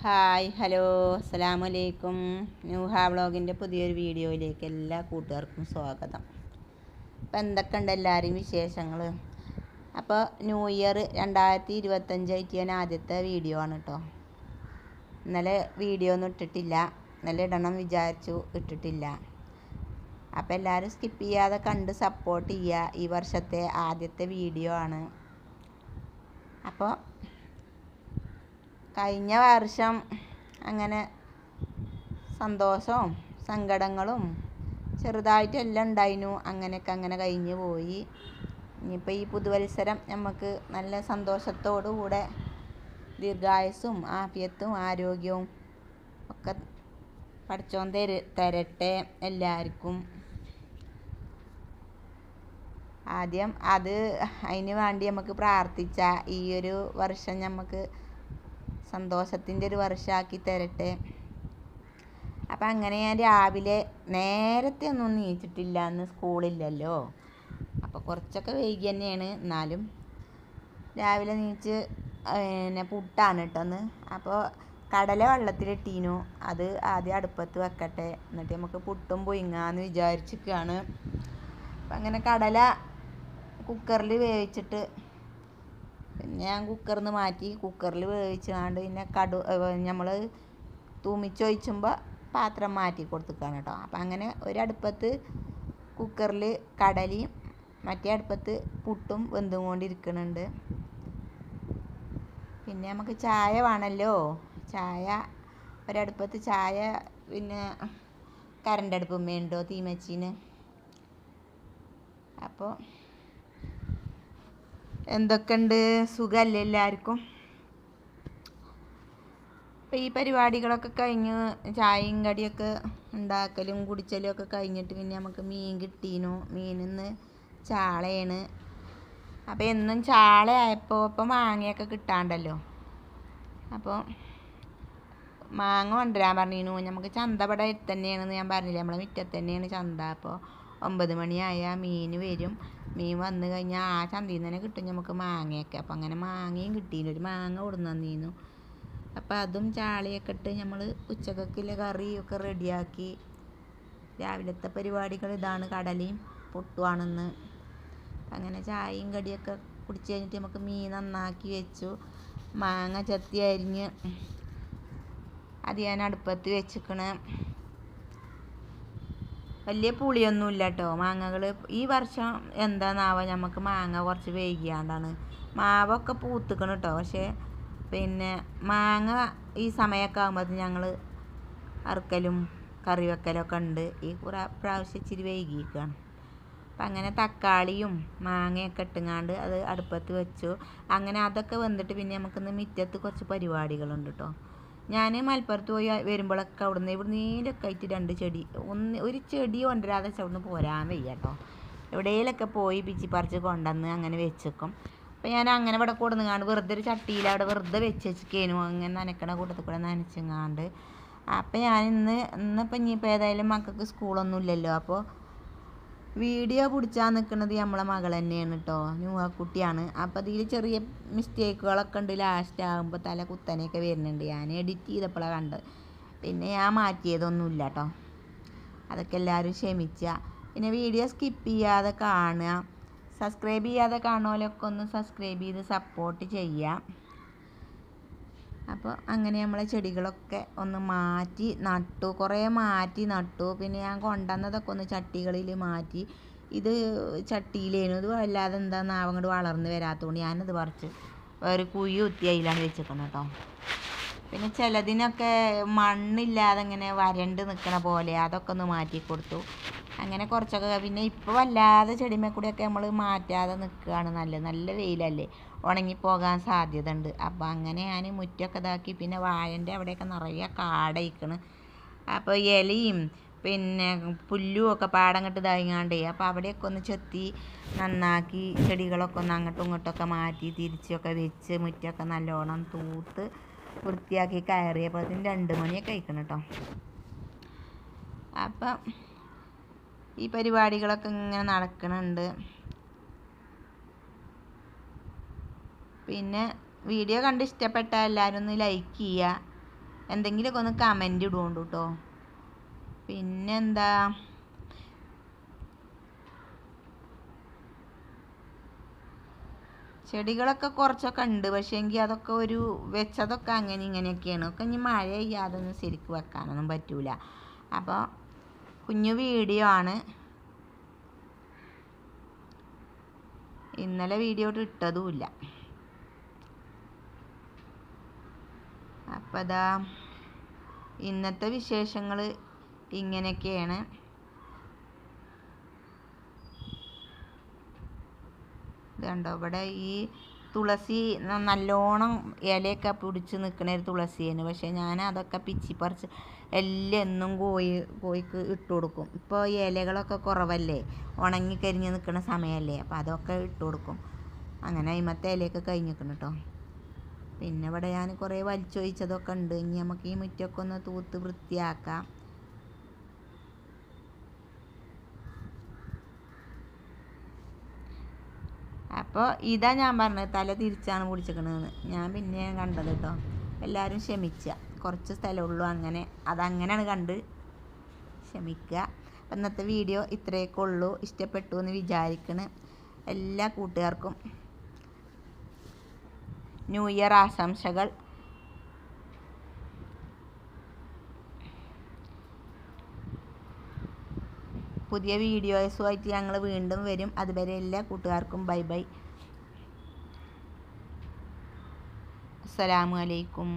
Hi hello അസ്സലാമു അലൈക്കും. ന്യൂഹ വ്ളോഗിൻ്റെ പുതിയൊരു വീഡിയോയിലേക്ക് എല്ലാ കൂട്ടുകാർക്കും സ്വാഗതം. അപ്പോൾ എന്തൊക്കെയുണ്ട് എല്ലാവരെയും വിശേഷങ്ങൾ? അപ്പോൾ ന്യൂ ഇയർ 2025 ഞാൻ ആദ്യത്തെ വീഡിയോ ആണ് കേട്ടോ. ഇന്നലെ വീഡിയോ ഒന്നും ഇട്ടിട്ടില്ല. ഇന്നലെ ഇടണം വിചാരിച്ചു, ഇട്ടിട്ടില്ല. അപ്പോൾ എല്ലാവരും സ്കിപ്പ് ചെയ്യാതെ കണ്ട് സപ്പോർട്ട് ചെയ്യുക. ഈ വർഷത്തെ ആദ്യത്തെ വീഡിയോ ആണ്. അപ്പോൾ കഴിഞ്ഞ വർഷം അങ്ങനെ സന്തോഷവും സങ്കടങ്ങളും ചെറുതായിട്ടെല്ലാം ഉണ്ടായിരുന്നു. അങ്ങനെയൊക്കെ അങ്ങനെ കഴിഞ്ഞു പോയി. ഇനിയിപ്പോൾ ഈ പുതുവത്സരം നമുക്ക് നല്ല സന്തോഷത്തോടുകൂടെ ദീർഘായുസ്സും ആഫിയത്തും ആരോഗ്യവും ഒക്കെ പടച്ചോൻ തരട്ടെ എല്ലാവർക്കും. ആദ്യം അതിന് വേണ്ടി നമുക്ക് പ്രാർത്ഥിച്ചാൽ ഈ ഒരു വർഷം നമുക്ക് സന്തോഷത്തിൻ്റെ ഒരു വർഷമാക്കി തരട്ടെ. അപ്പം അങ്ങനെ ഞാൻ രാവിലെ നേരത്തെ ഒന്നും നീച്ചിട്ടില്ല, അന്ന് സ്കൂളില്ലല്ലോ. അപ്പോൾ കുറച്ചൊക്കെ വൈകി തന്നെയാണ്. എന്നാലും രാവിലെ നീച്ച് പുട്ടാണ് കേട്ടോന്ന്. അപ്പോൾ കടല വെള്ളത്തിലിട്ടീനു. അത് ആദ്യം അടുപ്പത്ത് വെക്കട്ടെ, എന്നിട്ട് നമുക്ക് പുട്ടും പുഴുങ്ങാന്ന് വിചാരിച്ചിരിക്കുകയാണ്. അപ്പം അങ്ങനെ കടല കുക്കറിൽ വേവിച്ചിട്ട് പിന്നെ ഞാൻ കുക്കറിൽ നിന്ന് മാറ്റി കുക്കറിൽ വേവിച്ചാണ്ട് പിന്നെ നമ്മൾ തൂമിച്ചൊഴിച്ചുമ്പോൾ പാത്രം മാറ്റി കൊടുത്തിക്കാണ് കേട്ടോ. അപ്പം അങ്ങനെ ഒരടുപ്പത്ത് കുക്കറിൽ കടലയും മറ്റേ അടുപ്പത്ത് പുട്ടും വെന്തും കൊണ്ടിരിക്കുന്നുണ്ട്. പിന്നെ നമുക്ക് ചായ വേണമല്ലോ. ചായ ഒരടുപ്പത്ത് ചായ പിന്നെ കരണ്ടടുപ്പുമ്മയുണ്ടോ തീമച്ചീന്. അപ്പോൾ എന്തൊക്കെയുണ്ട്, സുഖമല്ലേ എല്ലാവർക്കും? അപ്പോൾ ഈ പരിപാടികളൊക്കെ കഴിഞ്ഞ് ചായയും കടിയൊക്കെ ഉണ്ടാക്കലും കുടിച്ചലും ഒക്കെ കഴിഞ്ഞിട്ട് പിന്നെ നമുക്ക് മീൻ കിട്ടീനു. മീനിന്ന് ചാളയാണ്. അപ്പോൾ എന്നും ചാള ആയപ്പോൾ ഇപ്പം മാങ്ങയൊക്കെ കിട്ടാണ്ടല്ലോ. അപ്പോൾ മാങ്ങ കൊണ്ടുവരാൻ പറഞ്ഞിരുന്നു. നമുക്ക് ചന്ത ഇവിടെ തന്നെയാണെന്ന് ഞാൻ പറഞ്ഞില്ലേ, നമ്മളെ മുറ്റത്ത് തന്നെയാണ് ചന്ത. അപ്പോൾ 9 മണിയായാൽ മീൻ വരും. മീൻ വന്നു കഴിഞ്ഞാൽ ആ ചന്തയിൽ നിന്ന് തന്നെ കിട്ടും നമുക്ക് മാങ്ങയൊക്കെ. അപ്പം അങ്ങനെ മാങ്ങയും കിട്ടിയിരുന്നു. ഒരു മാങ്ങ കൊടുന്ന് തന്നിരുന്നു. അപ്പം അതും ചാളയൊക്കെ ഇട്ട് നമ്മൾ ഉച്ചക്കൊക്കെയുള്ള കറിയൊക്കെ റെഡിയാക്കി. രാവിലത്തെ പരിപാടികൾ ഇതാണ്, കടലയും പുട്ടുവാണെന്ന്. അങ്ങനെ ചായയും കടിയൊക്കെ കുടിച്ച് കഴിഞ്ഞിട്ട് നമുക്ക് മീൻ നന്നാക്കി വെച്ചു. മാങ്ങ ചെത്തി അരിഞ്ഞ് അത് ഞാൻ അടുപ്പത്ത് വെച്ചിക്കണ്. വലിയ പുളിയൊന്നുമില്ല കേട്ടോ മാങ്ങകൾ. ഈ വർഷം എന്താണെന്നാവോ നമുക്ക് മാങ്ങ കുറച്ച് വൈകിയാണ്ടാണ്. മാവൊക്കെ പൂത്തിക്കണം കേട്ടോ. പക്ഷേ പിന്നെ മാങ്ങ ഈ സമയമൊക്കെ ആകുമ്പോൾ ഞങ്ങൾ അറുക്കലും കറി വെക്കലൊക്കെ ഉണ്ട്. ഈ പ്രാവശ്യം ഇച്ചിരി വൈകിയിരിക്കുകയാണ്. അപ്പം അങ്ങനെ തക്കാളിയും മാങ്ങയൊക്കെ ഇട്ടുങ്ങാണ്ട് അത് അടുപ്പത്ത് വെച്ചു. അങ്ങനെ അതൊക്കെ വന്നിട്ട് പിന്നെ നമുക്കിന്ന് മുറ്റത്ത് കുറച്ച് പരിപാടികളുണ്ട് കേട്ടോ. ഞാൻ മലപ്പുറത്ത് പോയി വരുമ്പോഴൊക്കെ ഇവിടുന്നേലൊക്കെ ആയിട്ട് 2 ചെടി, ഒരു ചെടി കൊണ്ടുവരാതെ അവിടുന്ന് പോരാൻ വയ്യ കേട്ടോ. എവിടെയെങ്കിലൊക്കെ പോയി പിച്ചി പറിച്ച് കൊണ്ടുവന്ന് അങ്ങനെ വെച്ചേക്കും. അപ്പം ഞാൻ അങ്ങനെ ഇവിടെ കൊടുങ്ങാണ്ട് വെറുതെ ഒരു ചട്ടിയിൽ അവിടെ വെറുതെ വെച്ചേക്കേനു. അങ്ങനെ നനക്കണ കൂട്ടത്തിൽ കൂടെ നനച്ചങ്ങാണ്ട്. അപ്പം ഞാൻ ഇന്നിപ്പം ഇനിയിപ്പോൾ ഏതായാലും മക്കൾക്ക് സ്കൂളൊന്നും ഇല്ലല്ലോ. അപ്പോൾ വീഡിയോ പിടിച്ചാൽ നിൽക്കുന്നത് നമ്മളെ മകൾ തന്നെയാണ് കേട്ടോ, ന്യൂഹക്കുട്ടിയാണ്. അപ്പോൾ അതിൽ ചെറിയ മിസ്റ്റേക്കുകളൊക്കെ ഉണ്ട്. ലാസ്റ്റ് ആകുമ്പോൾ തല കുത്തനെയൊക്കെ വരുന്നുണ്ട്. ഞാൻ എഡിറ്റ് ചെയ്തപ്പോഴാണ് കണ്ടത്. പിന്നെ ഞാൻ മാറ്റിയതൊന്നുമില്ല കേട്ടോ. അതൊക്കെ എല്ലാവരും ക്ഷമിക്കുക. പിന്നെ വീഡിയോ സ്കിപ്പ് ചെയ്യാതെ കാണുക. സബ്സ്ക്രൈബ് ചെയ്യാതെ കാണുമല്ലൊക്കെ ഒന്ന് സബ്സ്ക്രൈബ് ചെയ്ത് സപ്പോർട്ട് ചെയ്യുക. അപ്പോൾ അങ്ങനെ നമ്മളെ ചെടികളൊക്കെ ഒന്ന് മാറ്റി നട്ടു. കുറേ മാറ്റി നട്ടു. പിന്നെ ഞാൻ കൊണ്ടുവന്നതൊക്കെ ഒന്ന് ചട്ടികളിൽ മാറ്റി. ഇത് ചട്ടിയിലേനു. ഇത് വല്ലാതെ എന്താണെന്ന് അങ്ങോട്ട് വളർന്ന് വരാത്തതുകൊണ്ട് ഞാനത് പറിച്ച് വേറെ കുഴി കുത്തി അതിലാണ് വെച്ചേക്കണം കേട്ടോ. പിന്നെ ചിലതിനൊക്കെ മണ്ണില്ലാതെ ഇങ്ങനെ വരണ്ട് നിൽക്കണ പോലെ അതൊക്കെ ഒന്ന് മാറ്റി കൊടുത്തു. അങ്ങനെ കുറച്ചൊക്കെ. പിന്നെ ഇപ്പോൾ വല്ലാതെ ചെടിമേക്കൂടെയൊക്കെ നമ്മൾ മാറ്റാതെ നിൽക്കുകയാണ് നല്ലത്. നല്ല വെയിലല്ലേ, ഉണങ്ങിപ്പോകാൻ സാധ്യത ഉണ്ട്. അപ്പോൾ അങ്ങനെ ഞാൻ മുറ്റൊക്കെ ഇതാക്കി. പിന്നെ വാഴൻ്റെ അവിടെയൊക്കെ നിറയെ കാടയിക്കണ്. അപ്പോൾ ഇലയും പിന്നെ പുല്ലും ഒക്കെ പാടങ്ങട്ട് ഇതായിങ്ങാണ്ടേ. അപ്പോൾ അവിടെയൊക്കെ ഒന്ന് ചെത്തി നന്നാക്കി ചെടികളൊക്കെ ഒന്ന് അങ്ങോട്ടും ഇങ്ങോട്ടൊക്കെ മാറ്റി തിരിച്ചൊക്കെ വെച്ച് മുറ്റമൊക്കെ നല്ലോണം തൂത്ത് വൃത്തിയാക്കി കയറിയപ്പോൾ 2 മണിയൊക്കെ കഴിക്കണം കേട്ടോ. അപ്പം ഈ പരിപാടികളൊക്കെ ഇങ്ങനെ നടക്കുന്നുണ്ട്. പിന്നെ വീഡിയോ കണ്ട് ഇഷ്ടപ്പെട്ടാൽ എല്ലാവരും ഒന്ന് ലൈക്ക് ചെയ്യുക. എന്തെങ്കിലുമൊക്കെ ഒന്ന് കമൻറ്റ് ഇടുകൊണ്ട് കേട്ടോ. പിന്നെന്താ, ചെടികളൊക്കെ കുറച്ചൊക്കെ ഉണ്ട്, പക്ഷേ എങ്കിൽ അതൊക്കെ ഒരു വെച്ചതൊക്കെ അങ്ങനെ ഇങ്ങനെയൊക്കെയാണ്. ഒക്കെ ഇനി മഴ പെയ്യാതൊന്നും ശരിക്കും വെക്കാനൊന്നും പറ്റൂല. അപ്പോൾ കുഞ്ഞു വീഡിയോ ആണ്, ഇന്നലെ വീഡിയോ ഇട്ടതുമില്ല. അപ്പോൾ അതാ ഇന്നത്തെ വിശേഷങ്ങൾ ഇങ്ങനെയൊക്കെയാണ്. ഇതുണ്ടോ, ഇവിടെ ഈ തുളസി നല്ലോണം ഇലയൊക്കെ പിടിച്ച് നിൽക്കണ ഒരു തുളസിയാണ്. പക്ഷേ ഞാൻ അതൊക്കെ പിച്ചിപ്പറിച്ച് എല്ലാം എന്നും കോഴിക്ക് ഇട്ട് കൊടുക്കും. ഇപ്പോൾ ഇലകളൊക്കെ കുറവല്ലേ, ഉണങ്ങിക്കരിഞ്ഞ് നിൽക്കുന്ന സമയമല്ലേ, അപ്പോൾ അതൊക്കെ ഇട്ട് കൊടുക്കും. അങ്ങനെ അതിമത്തെ ഇലയൊക്കെ കഴിഞ്ഞിരിക്കണം കേട്ടോ. പിന്നെ ഇവിടെ ഞാൻ കുറേ വലിച്ചൊഴിച്ചതൊക്കെ ഉണ്ട്. ഇനി നമുക്ക് ഈ മുറ്റമൊക്കെ ഒന്ന് തൂത്ത് വൃത്തിയാക്കാം. അപ്പോൾ ഇതാ ഞാൻ പറഞ്ഞത്, തല തിരിച്ചാണ് പിടിച്ചിരിക്കണതെന്ന്. ഞാൻ പിന്നെ കണ്ടത് കേട്ടോ. എല്ലാവരും ക്ഷമിക്കുക, കുറച്ച് സ്ഥലമുള്ളൂ, അങ്ങനെ അതങ്ങനെയാണ് കണ്ട് ക്ഷമിക്കുക. അപ്പം ഇന്നത്തെ വീഡിയോ ഇത്രയൊക്കെ ഉള്ളൂ. ഇഷ്ടപ്പെട്ടു എന്ന് വിചാരിക്കണ്. എല്ലാ കൂട്ടുകാർക്കും ന്യൂ ഇയർ ആശംസകൾ. പുതിയ വീഡിയോസുമായിട്ട് ഞങ്ങൾ വീണ്ടും വരും. അതുവരെ എല്ലാ കൂട്ടുകാർക്കും ബൈ ബൈ. അസ്സലാമു അലൈക്കും.